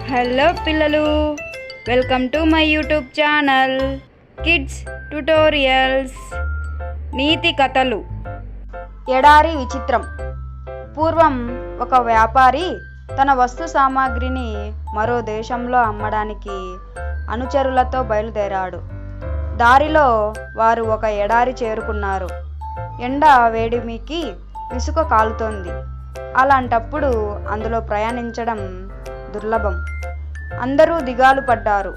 Hello పిల్లలు, welcome to my YouTube channel kids tutorials. నీతి కథలు. ఎడారి విచిత్రం. పూర్వం ఒక వ్యాపారి తన వస్తు సామాగ్రిని మరో దేశంలో అమ్మడానికి అనుచరులతో బయలుదేరాడు. దారిలో వారు ఒక ఎడారి చేరుకున్నారు. ఎండ వేడిమికి ఇసుక కాలుతోంది. అలాంటప్పుడు అందులో ప్రయాణించడం దుర్లభం. అందరూ దిగాలు పడ్డారు.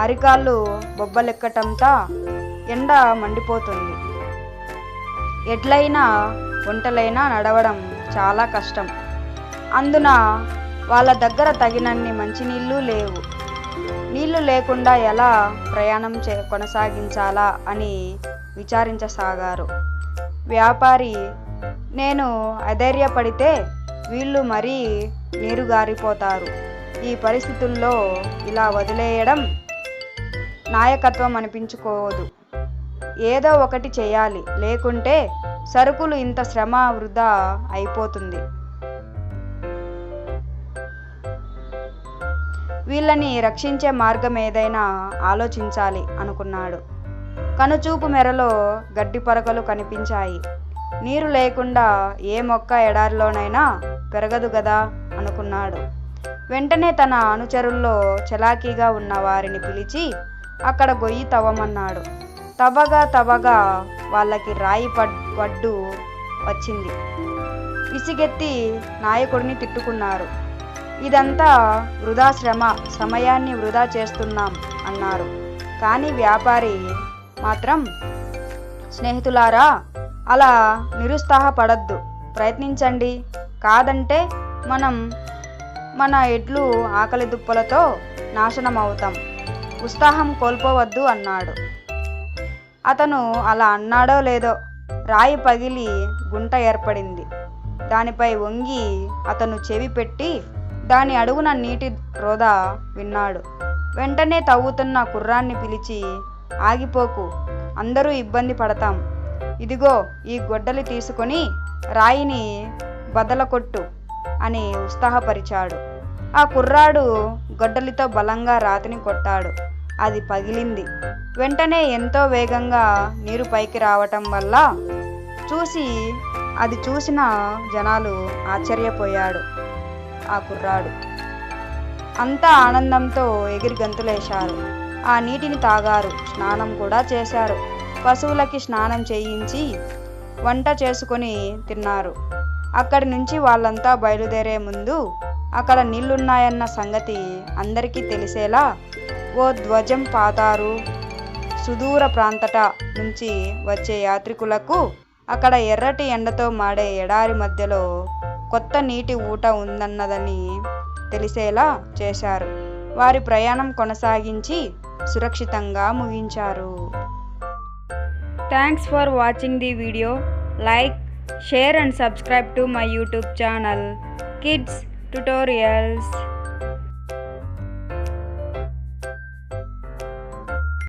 అరికాళ్ళు బొబ్బలెక్కటంతా ఎండ మండిపోతుంది. ఎడ్లైనా ఒంటలైనా నడవడం చాలా కష్టం. అందున వాళ్ళ దగ్గర తగినన్ని మంచినీళ్ళు లేవు. నీళ్లు లేకుండా ఎలా ప్రయాణం కొనసాగించాలా అని విచారించసాగారు. వ్యాపారి, నేను అధైర్యపడితే వీళ్ళు మరీ నీరుగారిపోతారు. ఈ పరిస్థితుల్లో ఇలా వదిలేయడం నాయకత్వం అనిపించుకోదు. ఏదో ఒకటి చేయాలి, లేకుంటే సరుకులు ఇంత శ్రమ వృధా అయిపోతుంది. వీళ్ళని రక్షించే మార్గం ఏదైనా ఆలోచించాలి అనుకున్నాడు. కనుచూపు మేరలో గడ్డి పరకలు కనిపించాయి. నీరు లేకుండా ఏ మొక్క ఎడారిలోనైనా పెరగదు గదా అనుకున్నాడు. వెంటనే తన అనుచరుల్లో చలాకీగా ఉన్న వారిని పిలిచి అక్కడ గొయ్యి తవ్వమన్నాడు. తవ్వగా వాళ్ళకి రాయి పడ్డు వచ్చింది. విసిగెత్తి నాయకుడిని తిట్టుకున్నారు. ఇదంతా వృధా శ్రమ, సమయాన్ని వృధా చేస్తున్నాం అన్నారు. కానీ వ్యాపారి మాత్రం, స్నేహితులారా, అలా నిరుత్సాహపడద్దు, ప్రయత్నించండి. కాదంటే మన ఎడ్లు ఆకలి దుప్పలతో నాశనం అవుతాం. ఉత్సాహం కోల్పోవద్దు అన్నాడు. అతను అలా అన్నాడో లేదో, రాయి పగిలి గుంట ఏర్పడింది. దానిపై వంగి అతను చెవి పెట్టి దాని అడుగున నీటి రోద విన్నాడు. వెంటనే తవ్వుతున్న కుర్రాన్ని పిలిచి, ఆగిపోకు, అందరూ ఇబ్బంది పడతాం. ఇదిగో ఈ గొడ్డలి తీసుకొని రాయిని బదలకొట్టు అని ఉత్సాహపరిచాడు. ఆ కుర్రాడు గొడ్డలితో బలంగా రాతిని కొట్టాడు. అది పగిలింది. వెంటనే ఎంతో వేగంగా నీరు పైకి రావటం వల్ల అది చూసిన జనాలు ఆశ్చర్యపోయాడు. ఆ కుర్రాడు అంతా ఆనందంతో ఎగిరి గంతులేశారు. ఆ నీటిని తాగారు, స్నానం కూడా చేశారు. పశువులకి స్నానం చేయించి వంట చేసుకొని తిన్నారు. అక్కడి నుంచి వాళ్ళంతా బయలుదేరే ముందు అక్కడ నీళ్లున్నాయన్న సంగతి అందరికీ తెలిసేలా ఓ ధ్వజం పాతారు. సుదూర ప్రాంతట నుంచి వచ్చే యాత్రికులకు అక్కడ ఎర్రటి ఎండతో మాడే ఎడారి మధ్యలో కొత్త నీటి ఊట ఉందన్నదని తెలిసేలా చేశారు. వారి ప్రయాణం కొనసాగించి సురక్షితంగా ముగించారు. Thanks for watching the video. Like, share and subscribe to my YouTube channel Kids Tutorials.